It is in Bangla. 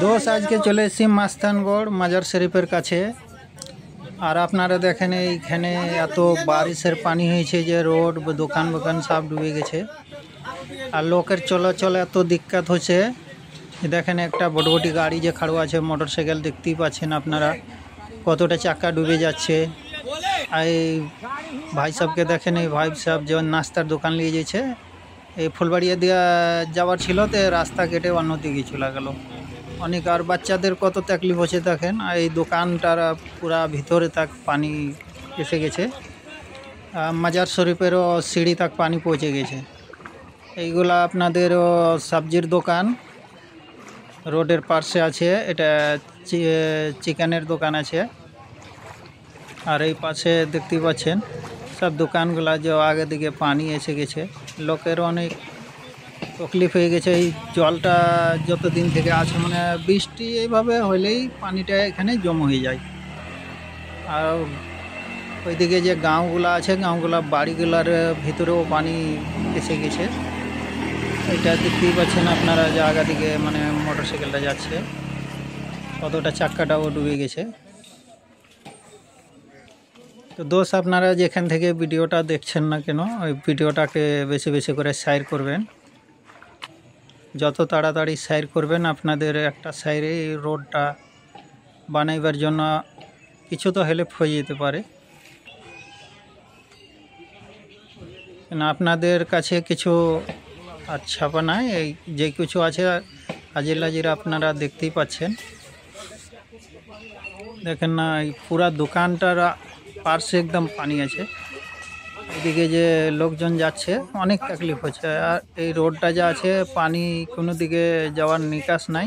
দোষ আজকে চলে এসেছি মাস্তানগড় মাজার শরীফের কাছে। আর আপনারা দেখেন এইখানে এত বারিশের পানি হয়েছে যে রোড দোকান সব ডুবে গেছে। আর লোকের চলাচল এত দিক্কত হচ্ছে। দেখেন একটা বড়বড়ি গাড়ি যে খাড়ো আছে, মোটরসাইকেল দেখতেই পাচ্ছেন আপনারা কতটা চাকা ডুবে যাচ্ছে। আর এই ভাই সাহেবকে দেখেন, এই ভাই সাহেব যেমন নাস্তার দোকান নিয়ে যাচ্ছে, এই ফুলবাড়িয়া দিয়ে যাওয়ার ছিল তো রাস্তা কেটে অন্যদিকে চলে গেল। অনেক আর বাচ্চাদের কত তকলিফ হচ্ছে দেখেন। আর এই দোকানটার পুরা ভিতরে তাক পানি এসে গেছে। মাজার শরীফেরও সিঁড়ি তাক পানি পৌঁছে গেছে। এইগুলা আপনাদের সবজির দোকান রোডের পাশে আছে। এটা চিকেনের দোকান আছে। আর এই পাশে দেখতে পাচ্ছেন সব দোকানগুলা যে আগে দিকে পানি এসে গেছে। লোকের অনেক তকলিফ হয়ে গেছে। এই জলটা যতদিন থেকে আছে, মানে বৃষ্টি এইভাবে হইলেই পানিটা এখানে জমা হয়ে যায়। আর ওইদিকে যে গাঁওগুলা আছে, গাঁওগুলা বাড়িগুলার ভিতরেও পানি এসে গেছে। এটা দেখতেই পাচ্ছেন আপনারা যে আগা দিকে মানে মোটরসাইকেলটা যাচ্ছে, কতটা চাক্কাটাও ডুবে গেছে। তো দোষ আপনারা যেখান থেকে ভিডিওটা দেখছেন না কেন, ওই ভিডিওটাকে বেশি বেশি করে শেয়ার করবেন। যত তাড়াতাড়ি শেয়ার করবেন, আপনাদের একটা শেয়ারে এই রোডটা বানাইবার জন্য কিছু তো হেল্প হয়ে যেতে পারে। আপনাদের কাছে কিছু ছাপা নাই, এই যে কিছু আছে হাজির নাজির আপনারা দেখতেই পাচ্ছেন। দেখেন না, এই পুরা দোকানটার পার্শ্বে একদম পানি আছে। এদিকে যে লোকজন যাচ্ছে অনেক তকলিফ হচ্ছে। আর এই রোডটা যা আছে, পানি কোনো দিকে যাওয়ার নিকাশ নাই।